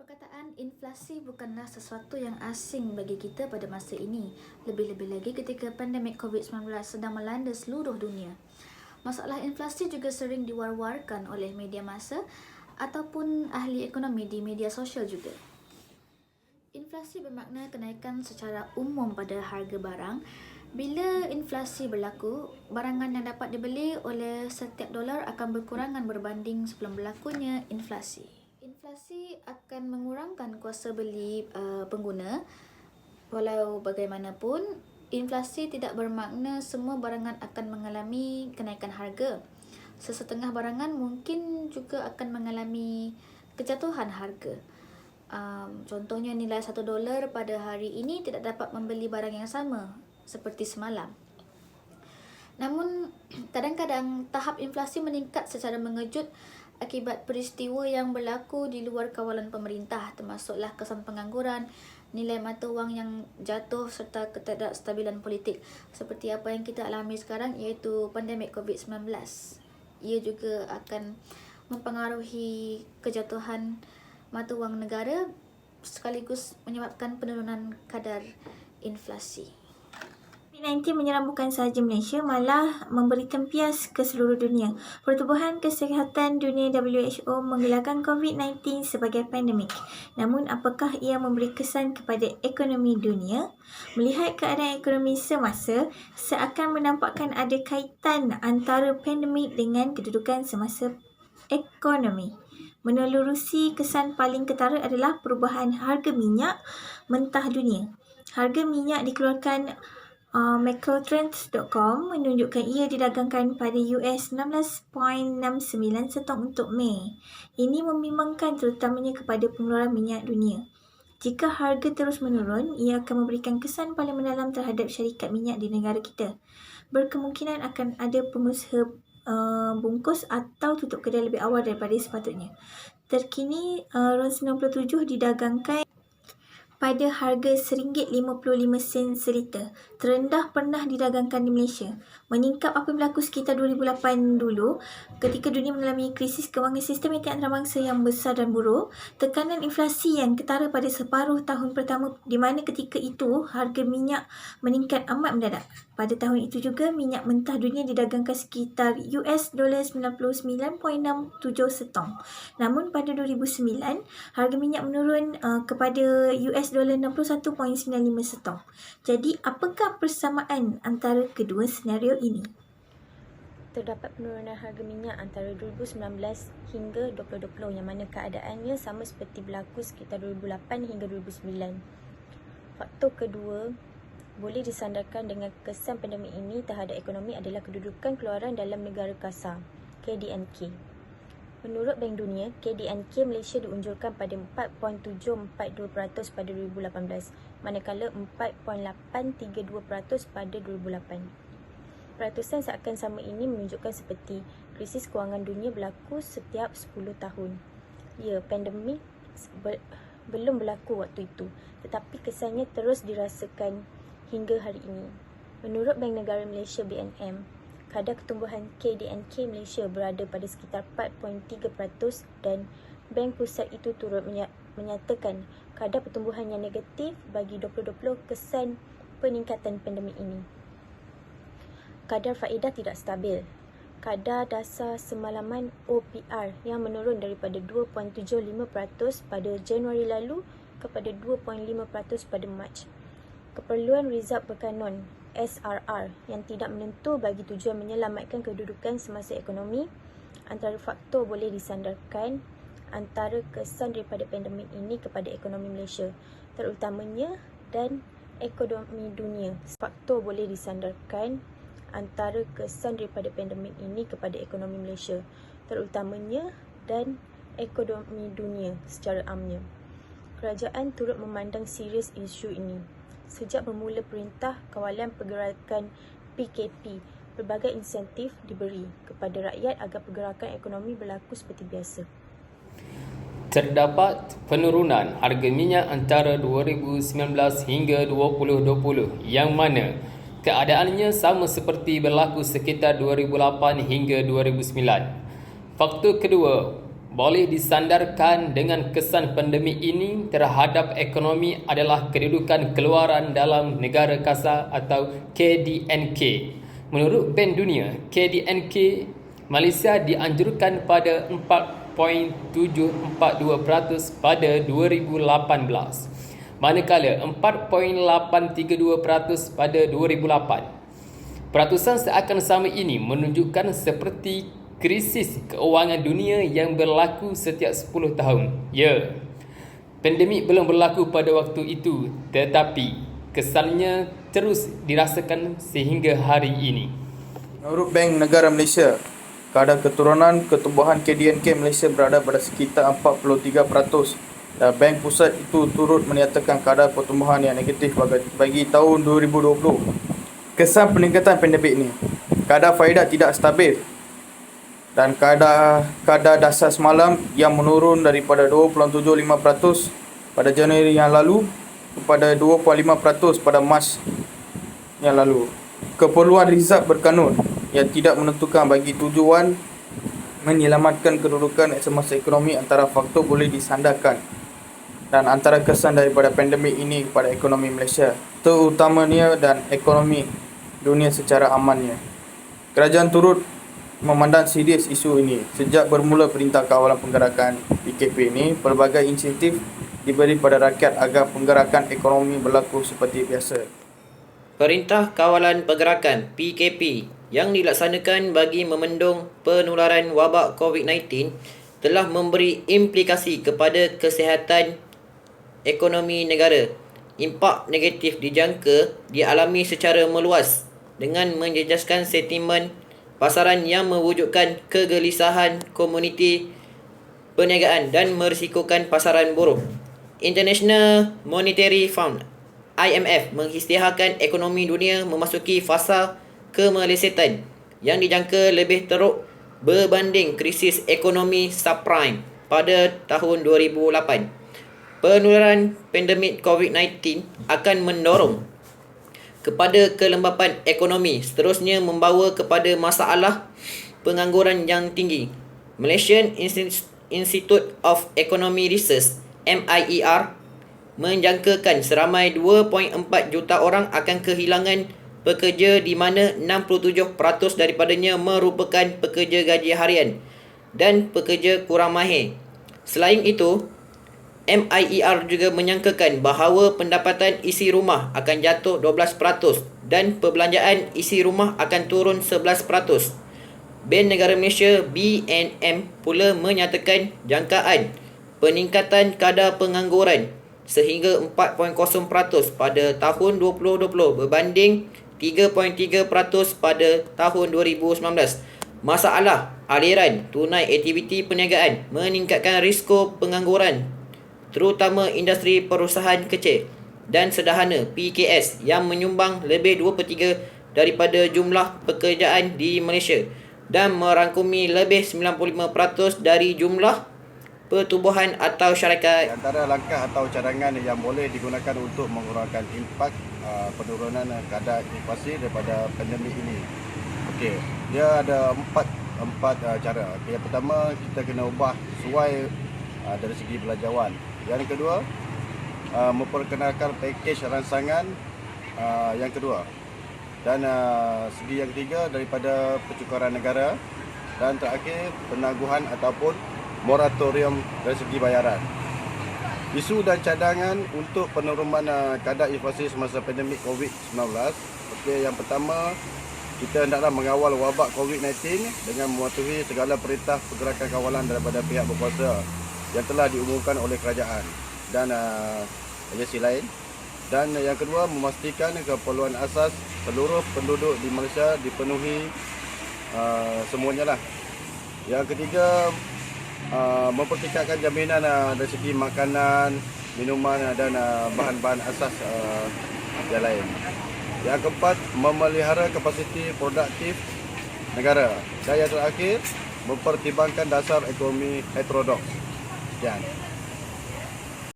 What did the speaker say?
Perkataan inflasi bukanlah sesuatu yang asing bagi kita pada masa ini, lebih-lebih lagi ketika pandemik COVID-19 sedang melanda seluruh dunia. Masalah inflasi juga sering diwar-warkan oleh media massa ataupun ahli ekonomi di media sosial juga. Inflasi bermakna kenaikan secara umum pada harga barang. Bila inflasi berlaku, barangan yang dapat dibeli oleh setiap dolar akan berkurangan berbanding sebelum berlakunya inflasi. Inflasi akan mengurangkan kuasa beli pengguna. Walau bagaimanapun, inflasi tidak bermakna semua barangan akan mengalami kenaikan harga. Sesetengah barangan mungkin juga akan mengalami kejatuhan harga. Contohnya nilai $1 pada hari ini tidak dapat membeli barang yang sama seperti semalam. Namun, kadang-kadang tahap inflasi meningkat secara mengejut akibat peristiwa yang berlaku di luar kawalan pemerintah, termasuklah kesan pengangguran, nilai mata wang yang jatuh serta ketidakstabilan politik seperti apa yang kita alami sekarang iaitu pandemik COVID-19. Ia juga akan mempengaruhi kejatuhan mata wang negara sekaligus menyebabkan penurunan kadar inflasi. COVID-19 menyerang bukan sahaja Malaysia, malah memberi tempias ke seluruh dunia. Pertubuhan Kesihatan Dunia WHO menggelarkan COVID-19 sebagai pandemik. Namun, apakah ia memberi kesan kepada ekonomi dunia? Melihat keadaan ekonomi semasa, seakan menampakkan ada kaitan antara pandemik dengan kedudukan semasa ekonomi. Menelurusi kesan paling ketara adalah perubahan harga minyak mentah dunia. Harga minyak dikeluarkan Macrotrends.com menunjukkan ia didagangkan pada US$16.69 setong untuk Mei. Ini membimbangkan terutamanya kepada pengeluaran minyak dunia. Jika harga terus menurun, ia akan memberikan kesan paling mendalam terhadap syarikat minyak di negara kita. Berkemungkinan akan ada pengusaha bungkus atau tutup kedai lebih awal daripada sepatutnya. Terkini, RON 97 didagangkan pada harga RM1.55 seliter, terendah pernah didagangkan di Malaysia. Menyingkap apa yang berlaku sekitar 2008 dulu, ketika dunia mengalami krisis kewangan sistematik antarabangsa yang besar dan buruk, tekanan inflasi yang ketara pada separuh tahun pertama di mana ketika itu harga minyak meningkat amat mendadak. Pada tahun itu juga, minyak mentah dunia didagangkan sekitar US$99.67 setong. Namun pada 2009, harga minyak menurun kepada US$61.95 setong. Jadi, apakah persamaan antara kedua senario ini? Terdapat penurunan harga minyak antara 2019 hingga 2020 yang mana keadaannya sama seperti berlaku sekitar 2008 hingga 2009. Faktor kedua boleh disandarkan dengan kesan pandemik ini terhadap ekonomi adalah kedudukan keluaran dalam negara kasar, KDNK. Menurut Bank Dunia, KDNK Malaysia diunjurkan pada 4.742% pada 2018, manakala 4.832% pada 2008. Peratusan seakan sama ini menunjukkan seperti krisis kewangan dunia berlaku setiap 10 tahun. Ya, pandemik belum berlaku waktu itu, tetapi kesannya terus dirasakan hingga hari ini. Menurut Bank Negara Malaysia BNM, kadar ketumbuhan KDNK Malaysia berada pada sekitar 4.3% dan Bank Pusat itu turut menyatakan kadar pertumbuhan yang negatif bagi 2020 kesan peningkatan pandemik ini. Kadar faedah tidak stabil. Kadar dasar semalaman OPR yang menurun daripada 2.75% pada Januari lalu kepada 2.5% pada Mac. Keperluan rizab berkanun SRR yang tidak menentu bagi tujuan menyelamatkan kedudukan semasa ekonomi. Antara faktor boleh disandarkan antara kesan daripada pandemik ini kepada ekonomi Malaysia, terutamanya dan ekonomi dunia. Faktor boleh disandarkan antara kesan daripada pandemik ini kepada ekonomi Malaysia, terutamanya dan ekonomi dunia secara amnya. Kerajaan turut memandang serius isu ini. Sejak bermula Perintah Kawalan Pergerakan PKP, pelbagai insentif diberi kepada rakyat agar pergerakan ekonomi berlaku seperti biasa. Terdapat penurunan harga minyak antara 2019 hingga 2020 yang mana keadaannya sama seperti berlaku sekitar 2008 hingga 2009. Faktor kedua boleh disandarkan dengan kesan pandemik ini terhadap ekonomi adalah kedudukan keluaran dalam negara kasar atau KDNK. Menurut Bank Dunia, KDNK Malaysia dianjurkan pada 4.742% pada 2018, manakala 4.832% pada 2008. Peratusan seakan sama ini menunjukkan seperti krisis keuangan dunia yang berlaku setiap 10 tahun. Ya, pandemik belum berlaku pada waktu itu, tetapi kesannya terus dirasakan sehingga hari ini. Menurut Bank Negara Malaysia, kadar keturunan ketumbuhan KDNK Malaysia berada pada sekitar 43%. Dan Bank Pusat itu turut menyatakan kadar pertumbuhan yang negatif bagi tahun 2020. Kesan peningkatan pandemik ini, kadar faedah tidak stabil dan kadar dasar semalam yang menurun daripada 2.75% pada Januari yang lalu kepada 2.5% pada Mac yang lalu. Keperluan Rizab berkanun yang tidak menentukan bagi tujuan menyelamatkan kedudukan semasa ekonomi antara faktor boleh disandarkan dan antara kesan daripada pandemik ini kepada ekonomi Malaysia, terutamanya dan ekonomi dunia secara amannya. Kerajaan turut memandang serius isu ini. Sejak bermula Perintah Kawalan Penggerakan PKP ini, pelbagai insentif diberi pada rakyat agar penggerakan ekonomi berlaku seperti biasa. Perintah Kawalan Pergerakan PKP yang dilaksanakan bagi memendung penularan wabak COVID-19 telah memberi implikasi kepada kesihatan ekonomi negara. Impak negatif dijangka dialami secara meluas dengan menjejaskan sentimen pasaran yang mewujudkan kegelisahan komuniti perniagaan dan merisikokan pasaran buruk. International Monetary Fund IMF mengisytiharkan ekonomi dunia memasuki fasa kemelesetan yang dijangka lebih teruk berbanding krisis ekonomi subprime pada tahun 2008. Penularan pandemik COVID-19 akan mendorong kepada kelembapan ekonomi, seterusnya membawa kepada masalah pengangguran yang tinggi. Malaysian Institute of Economic Research MIER menjangkakan seramai 2.4 juta orang akan kehilangan pekerja di mana 67% daripadanya merupakan pekerja gaji harian dan pekerja kurang mahir. Selain itu, MIER juga menyangkakan bahawa pendapatan isi rumah akan jatuh 12% dan perbelanjaan isi rumah akan turun 11%. Bank Negara Malaysia BNM pula menyatakan jangkaan peningkatan kadar pengangguran sehingga 4.0% pada tahun 2020 berbanding 3.3% pada tahun 2019. Masalah aliran tunai aktiviti perniagaan meningkatkan risiko pengangguran terutama industri perusahaan kecil dan sederhana PKS yang menyumbang lebih 2/3 daripada jumlah pekerjaan di Malaysia dan merangkumi lebih 95% dari jumlah pertubuhan atau syarikat. Antara langkah atau cadangan yang boleh digunakan untuk mengurangkan impak penurunan kadar inflasi daripada pandemik ini. Okey, dia ada empat cara. Yang pertama, kita kena ubah suai dari segi belanjawan. Yang kedua, memperkenalkan pakej rangsangan yang kedua. Dan segi yang ketiga daripada pertukaran negara. Dan terakhir, penangguhan ataupun moratorium dari segi bayaran. Isu dan cadangan untuk penurunan kadar inflasi semasa pandemik COVID-19. Okey, yang pertama, kita hendaklah mengawal wabak COVID-19 dengan mematuhi segala perintah pergerakan kawalan daripada pihak berkuasa yang telah diumumkan oleh kerajaan dan agensi lain. Dan yang kedua, memastikan keperluan asas seluruh penduduk di Malaysia dipenuhi semuanya lah. Yang ketiga, mempertingkatkan jaminan dari segi makanan, minuman dan bahan-bahan asas yang lain. Yang keempat, memelihara kapasiti produktif negara. Dan yang terakhir, mempertimbangkan dasar ekonomi heterodoks. Sekian.